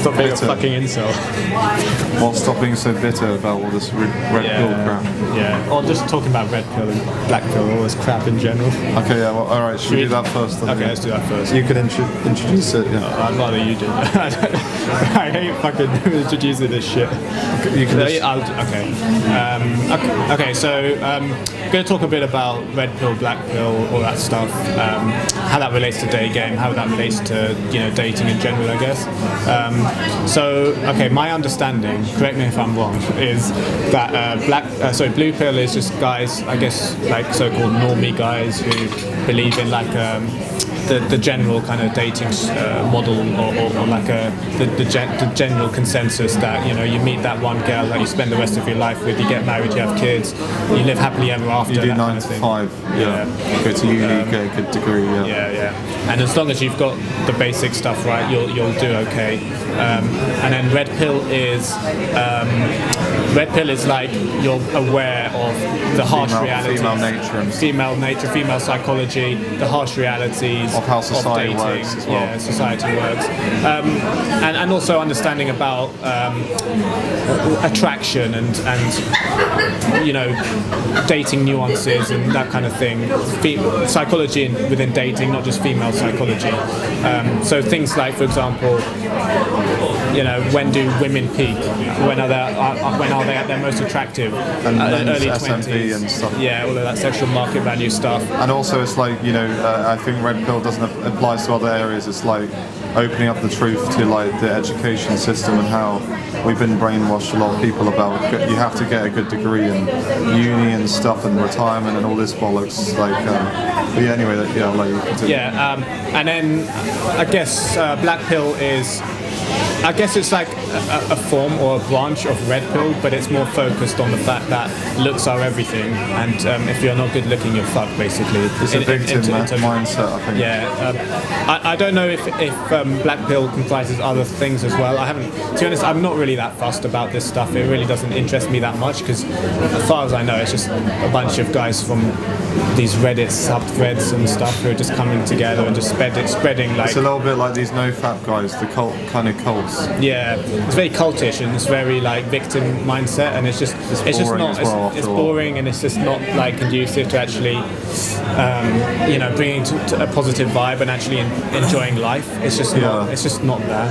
Stop being bitter. a fucking incel. Well, stop being so bitter about all this red pill crap. Yeah. Or just talking about red pill and black pill, all this crap in general. Okay, yeah, well, alright, should we do that first? Then? Okay, let's do that first. You can introduce it, yeah. I'd rather you do. I hate fucking introducing this shit. You can just, Okay, so I'm going to talk a bit about red pill, black pill, all that stuff. How that relates to day game, how that relates to dating in general, I guess. My understanding, correct me if I'm wrong, is that blue pill is just guys, I guess, like so-called normie guys who believe in like the general kind of dating model, or like the general consensus that you meet that one girl that you spend the rest of your life with, you get married, you have kids, you live happily ever after. You do that 9 kind of to thing. 5. Yeah. Go to uni, get a good degree. Yeah. And as long as you've got the basic stuff right, you'll do okay. And then red pill is like you're aware of the harsh realities, female nature, female psychology, the harsh realities of how society of dating, works as well. Yeah, society works, and also understanding about attraction and dating nuances and that kind of thing. Psychology within dating, not just female psychology. So things like, for example, when do women peak? When are they at their most attractive? And early SMV 20s and stuff. Yeah, all of that sexual market value stuff. And also, it's like I think red pill doesn't apply to other areas. It's like opening up the truth to like the education system and how we've been brainwashed a lot of people about you have to get a good degree in uni and stuff and retirement and all this bollocks. Like, but yeah, anyway, like you continue. And then I guess black pill is. I guess it's like a form or a branch of red pill, but it's more focused on the fact that looks are everything, and if you're not good looking, you're fucked, basically. It's a victim mindset, I think. Yeah, I don't know if black pill comprises other things as well. I haven't, to be honest, I'm not really that fussed about this stuff. It really doesn't interest me that much, because as far as I know, it's just a bunch of guys from these Reddit sub-threads and stuff who are just coming together and just spreading like... It's a little bit like these no-fap guys, the cult kind of cults. Yeah, it's very cultish and it's very like victim mindset, and it's just not it's boring, and it's just not like conducive to actually bringing to a positive vibe and actually enjoying life. It's just not there.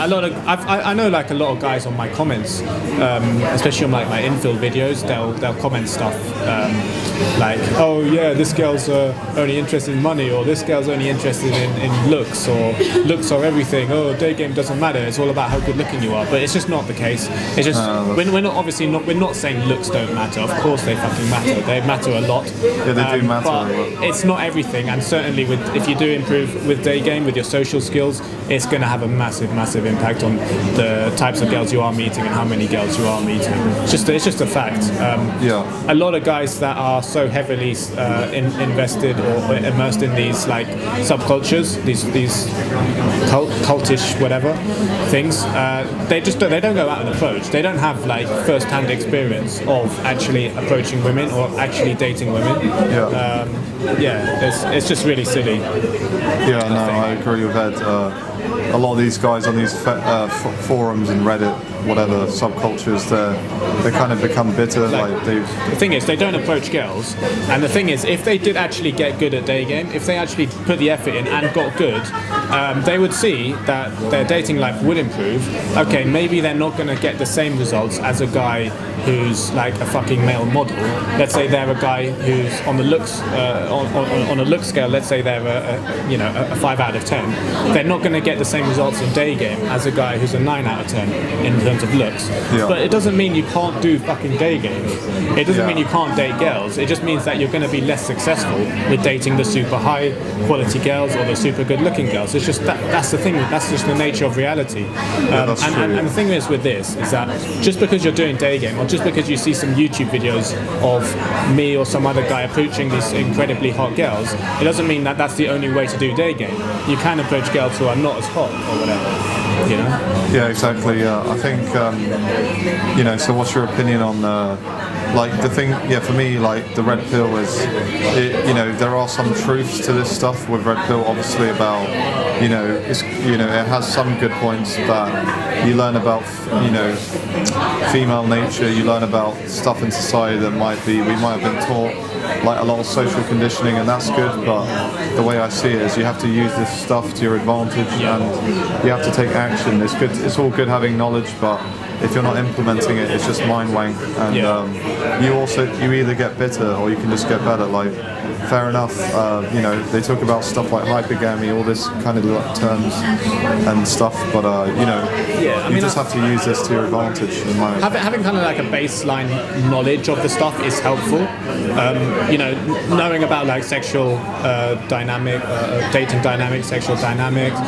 I know like a lot of guys on my comments, especially on like my infill videos, they'll comment stuff like, oh yeah, this girl's only interested in money, or this girl's only interested in looks, or looks are everything. Oh, day game doesn't matter. It's all about how good looking you are. But it's just not the case. It's just we're not saying looks don't matter. Of course they fucking matter. They matter a lot. Yeah, they do matter. But it's not everything. And certainly if you do improve with day game, with your social skills, it's going to have a massive impact on the types of girls you are meeting and how many girls you are meeting. It's just a fact. A lot of guys that are so heavily invested or immersed in these like subcultures, these cultish whatever things, they don't go out and approach. They don't have like first-hand experience of actually approaching women or actually dating women. It's just really silly. I agree with Ed. A lot of these guys on these forums and Reddit, whatever subcultures, they kind of become bitter. The thing is, they don't approach girls, and the thing is, if they did actually get good at day game, if they actually put the effort in and got good, they would see that their dating life would improve. Okay, maybe they're not going to get the same results as a guy who's like a fucking male model. Let's say they're a guy who's on the looks on a look scale. Let's say they're a 5 out of 10. They're not going to get the same results in day game as a guy who's a 9 out of 10 in terms of looks. But it doesn't mean you can't do fucking day game. It doesn't mean you can't date girls. It just means that you're going to be less successful with dating the super high quality girls or the super good looking girls. It's just that's the thing. That's just the nature of reality. And the thing is with this is that just because you're doing day game, or just because you see some YouTube videos of me or some other guy approaching these incredibly hot girls, it doesn't mean that that's the only way to do day game. You can approach girls who are not as hot or whatever. Yeah, exactly. I think so what's your opinion on the thing? For me, like the red pill is there are some truths to this stuff with red pill, obviously, about you know, it has some good points that you learn about, you know, female nature. You learn about stuff in society that we might have been taught, like a lot of social conditioning, and that's good. But the way I see it is, you have to use this stuff to your advantage, and you have to take action. It's good. It's all good having knowledge, but if you're not implementing it, it's just mind wank. And you either get bitter or you can just get better. Like, fair enough. You know, they talk about stuff like hypergamy, all this kind of terms and stuff, but you know, you just have to use this to your advantage. In my having kind of like a baseline knowledge of the stuff is helpful. You know, knowing about like sexual dating dynamics, sexual dynamics,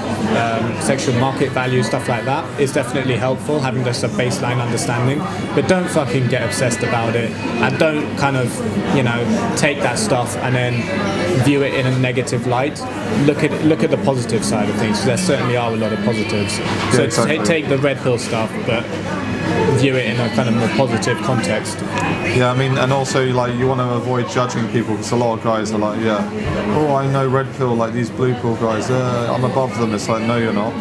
sexual market value, stuff like that is definitely helpful. Having just a baseline understanding, but don't fucking get obsessed about it, and don't kind of, you know, take that stuff and then view it in a negative light. Look at the positive side of things. There certainly are a lot of positives. So exactly. take the red pill stuff, but view it in a kind of more positive context. Yeah, I mean, and also like you want to avoid judging people, because a lot of guys are like, oh, I know red pill, like these blue pill guys, I'm above them. It's like, no, you're not.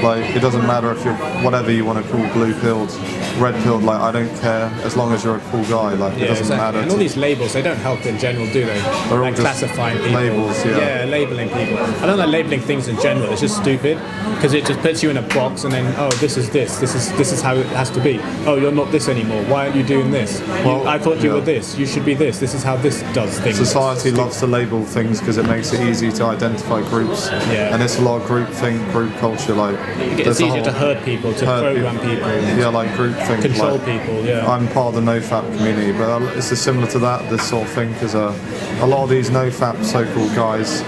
Like, it doesn't matter if you're whatever you want to call blue pilled, red pilled. Like, I don't care as long as you're a cool guy. Like, it doesn't matter. And all these labels, they don't help in general, do they? They're like all just classifying people. labels, Yeah, labeling people. I don't like labeling things in general. It's just stupid, because it just puts you in a box, and then, oh, this is how it has to be. Oh, you're not this anymore. Why aren't you doing this? Well, I thought you were this. You should be this. This is how this does things. Society loves to label things because it makes it easy to identify groups. Yeah. And it's a lot of group culture. Like, it's easier to herd people, to program people. Yeah, like group thing. Control like, people, yeah. I'm part of the NoFap community, but it's similar to that, this sort of thing, because a lot of these NoFap so-called guys,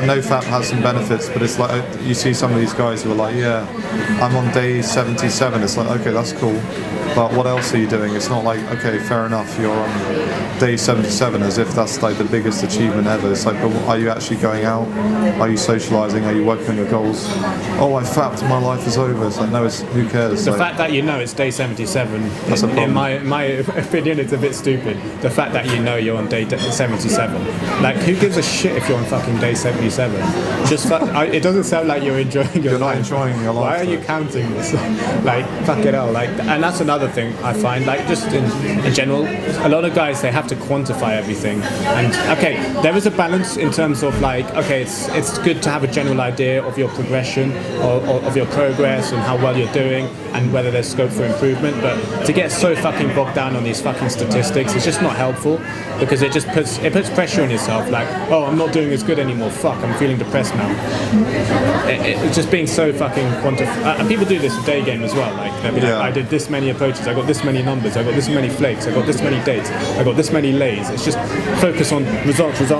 NoFap has some benefits, but it's like, you see some of these guys who are like, yeah, I'm on day 77. It's like, okay, that's cool, but what else are you doing? It's not like, okay, fair enough, you're on day 77, as if that's like the biggest achievement ever. It's like, but are you actually going out? Are you socializing? Are you working on your goals? Oh, I fapped, my life is over. It's like, no, who cares? The like, fact that you know it's day 77, That's a problem. in my opinion, it's a bit stupid. The fact that you know you're on day 77. Like, who gives a shit if you're on fucking day 77? Just it doesn't sound like you're enjoying your You're not life. enjoying your life. Why are you counting this? Like, fuck it all. Like, and that's another thing I find. Like, just in general, a lot of guys, they have to quantify everything. And okay, there is a balance in terms of like, okay, it's good to have a general idea of your progression or of your progress and how well you're doing and whether there's scope for improvement. But to get so fucking bogged down on these fucking statistics is just not helpful, because it puts pressure on yourself. Like, oh, I'm not doing as good anymore. Fuck, I'm feeling depressed now. It's just being so fucking and people do this with day game as well. Like, they'll be like, I did this many approaches, I got this many numbers, I got this many flakes, I got this many dates, I got this many lays. It's just focus on results. It's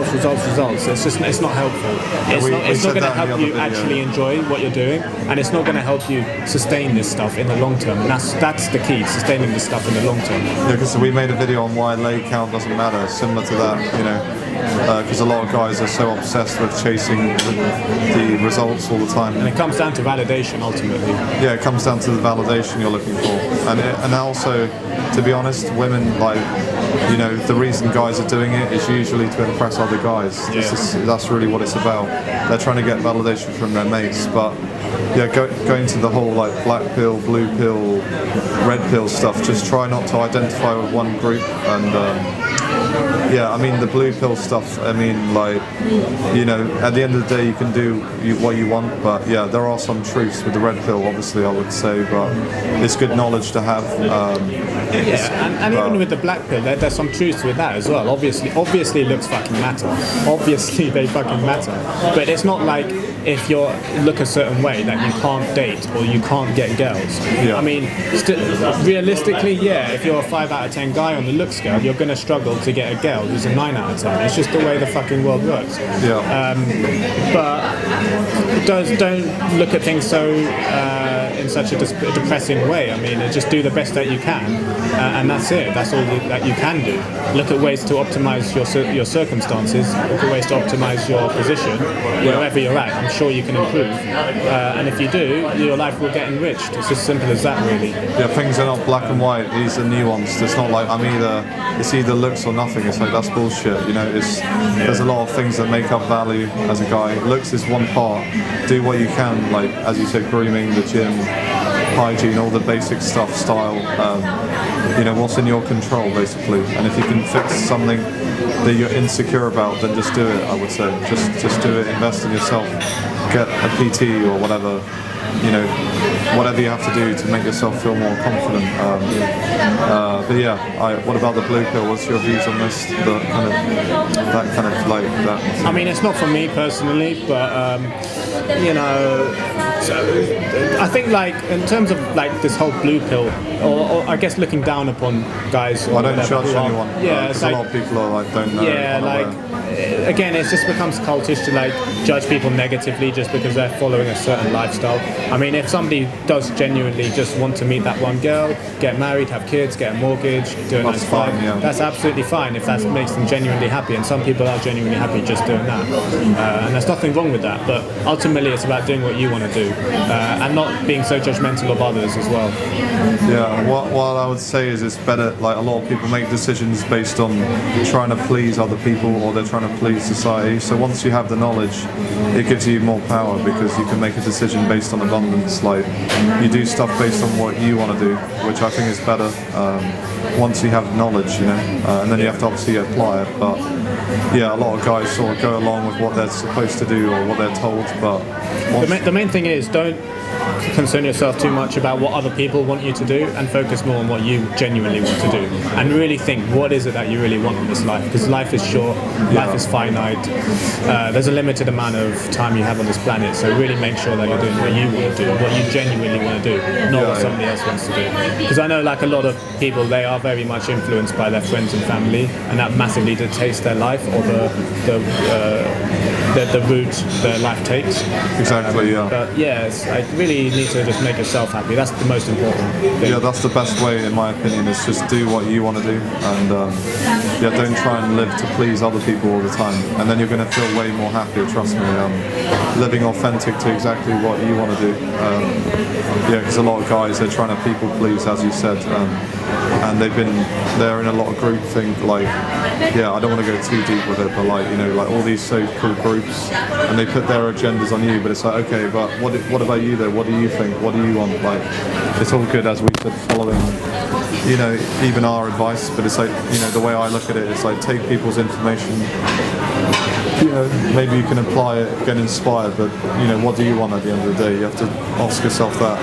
not helpful. It's not going to help you actually enjoy what you're doing, and it's not going to help you sustain this stuff in the long term. And that's the key, sustaining this stuff in the long term. Yeah, because we made a video on why lay count doesn't matter, similar to that, you know, because a lot of guys are so obsessed with chasing the results all the time. And it comes down to validation ultimately. Yeah, it comes down to the validation you're looking for, and also, to be honest, women, like, you know, the reason guys are doing it is usually to impress other guys. That's really what it's about. They're trying to get validation from their mates, but yeah, going to the whole like black pill, blue pill, red pill stuff, just try not to identify with one group. And yeah, I mean, the blue pill stuff, I mean, like, you know, at the end of the day you can do what you want, but yeah, there are some truths with the red pill, obviously, I would say, but it's good knowledge to have. And even with the black pill, there's some truths with that as well. Obviously looks fucking matter. Obviously they fucking matter. But it's not like if you look a certain way that you can't date or you can't get girls. Yeah. I mean, realistically, yeah, if you're a 5 out of 10 guy on the look scale, you're going to struggle to get a girl who's a 9 out of 10. It's just the way the fucking world works. Yeah. But don't look at things so in such a depressing way. I mean, just do the best that you can, and that's it. That's all that you can do. Look at ways to optimize your circumstances. Look at ways to optimize your position wherever you're at. I'm sure you can improve, and if you do, your life will get enriched. It's as simple as that, really. Yeah, things are not black and white. These are nuanced. It's not like it's either looks or nothing. It's like that's bullshit. You know, there's a lot of things that make up value as a guy. Looks is one part. Do what you can, like as you said, grooming, the gym, hygiene, all the basic stuff, style. You know, what's in your control, basically. And if you can fix something that you're insecure about, then just do it. I would say, just do it. Invest in yourself. Get a PT or whatever. You know, whatever you have to do to make yourself feel more confident. But yeah, what about the blue pill? What's your views on this? That kind of like that. I mean, it's not for me personally, but you know, so I think like in terms of like this whole blue pill, or I guess looking down upon guys. I don't judge anyone. Yeah, it's like, a lot of people are like don't know. Yeah, like again, it just becomes cultish to like judge people negatively just because they're following a certain lifestyle. I mean, if somebody does genuinely just want to meet that one girl, get married, have kids, get a mortgage, do a 9 to 5, yeah. That's absolutely fine if that makes them genuinely happy. And some people are genuinely happy just doing that, and there's nothing wrong with that. But ultimately, it's about doing what you want to do, and not being so judgmental of others as well. Yeah, what I would say is it's better, like a lot of people make decisions based on trying to please other people or they're trying to please society. So once you have the knowledge, it gives you more power because you can make a decision based on abundance. Like you do stuff based on what you want to do, which I think is better once you have knowledge, you know, and then you have to obviously apply it. But yeah, a lot of guys sort of go along with what they're supposed to do or what they're told. But the main thing is don't concern yourself too much about what other people want you to do and focus more on what you genuinely want to do and really think what is it that you really want in this life, because life is short, life is finite, there's a limited amount of time you have on this planet, so really make sure that you're doing what you want to do, what you genuinely want to do, not what somebody else wants to do. Because I know like a lot of people, they are very much influenced by their friends and family, and that massively dictates their life or the route their life takes. Exactly, yeah. But yes, I really need to just make yourself happy. That's the most important thing. Yeah, that's the best way, in my opinion, is just do what you want to do, and yeah, don't try and live to please other people all the time, and then you're going to feel way more happier. Trust me. Living authentic to exactly what you want to do. Yeah, because a lot of guys, they're trying to people please, as you said, and they're in a lot of group think. Like, yeah, I don't want to go too deep with it, but like, you know, like all these so-called groups, and they put their agendas on you, but it's like, okay, but what about you though? What do you think? What do you want? Like, it's all good, as we said, following, you know, even our advice, but it's like, you know, the way I look at it, it's like take people's information, you know, maybe you can apply it, get inspired, but you know, what do you want at the end of the day? You have to ask yourself that.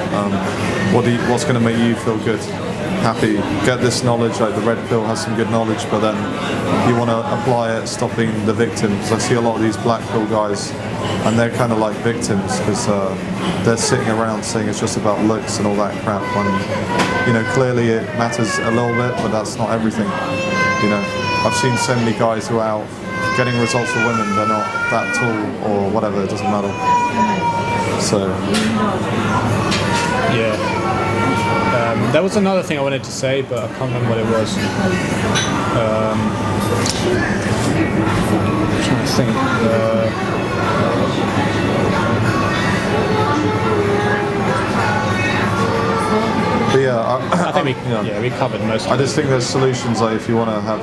What's going to make you feel good, happy? Get this knowledge, like the red pill has some good knowledge, but then you want to apply it, stopping the victims. I see a lot of these black pill guys, and they're kind of like victims because they're sitting around saying it's just about looks and all that crap. And you know, clearly it matters a little bit, but that's not everything. You know, I've seen so many guys who are out getting results for women, they're not that tall or whatever, it doesn't matter. So yeah. There was another thing I wanted to say, but I can't remember what it was. I'm trying to think. but yeah, I think we covered most of I just think there's solutions, like if you want to have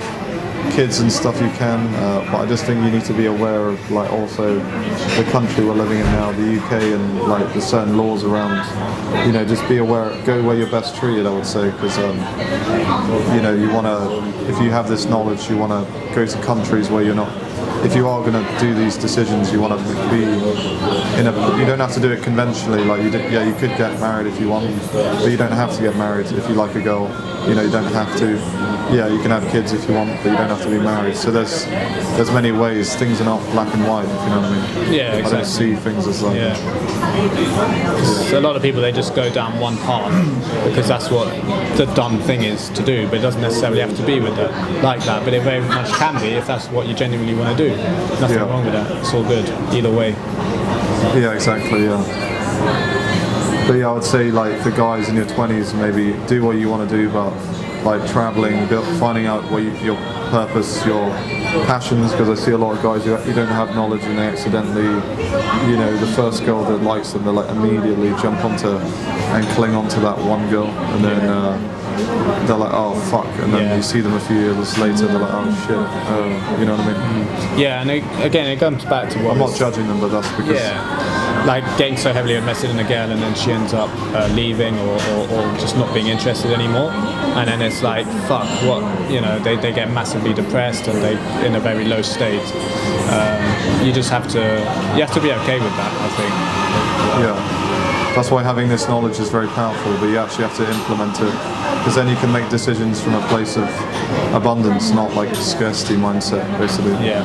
kids and stuff you can, but I just think you need to be aware of like also the country we're living in now, the UK, and like the certain laws around, you know, just be aware, go where you're best treated, I would say, because you know, you want to, if you have this knowledge, you want to go to countries where you're not, if you are going to do these decisions, you want to be you don't have to do it conventionally, like you could get married if you want, but you don't have to get married if you like a girl, you know, you don't have to, you can have kids if you want, but you don't have to be married. So there's many ways, things are not black and white, if you know what I mean. Yeah, exactly. I don't see things as like So a lot of people, they just go down one path because that's what the dumb thing is to do, but it doesn't necessarily have to be with that, like that, but it very much can be if that's what you genuinely want to do. Nothing wrong with that, it's all good either way. Yeah, exactly, yeah. But yeah, I would say like for guys in your 20s, maybe do what you want to do, but like traveling, finding out what your purpose, your passions, because I see a lot of guys who don't have knowledge and they accidentally, the first girl that likes them, they like immediately jump onto and cling onto that one girl, and then they're like, oh fuck, and then you see them a few years later, they're like, oh shit, you know what I mean? Yeah, and again, it comes back to what I'm not judging them, but that's because like getting so heavily invested in a girl and then she ends up leaving or just not being interested anymore, and then it's like fuck, what, they get massively depressed and they in a very low state. You have to be okay with that, I think. Yeah. That's why having this knowledge is very powerful, but you actually have to implement it, because then you can make decisions from a place of abundance, not like scarcity mindset, basically. Yeah.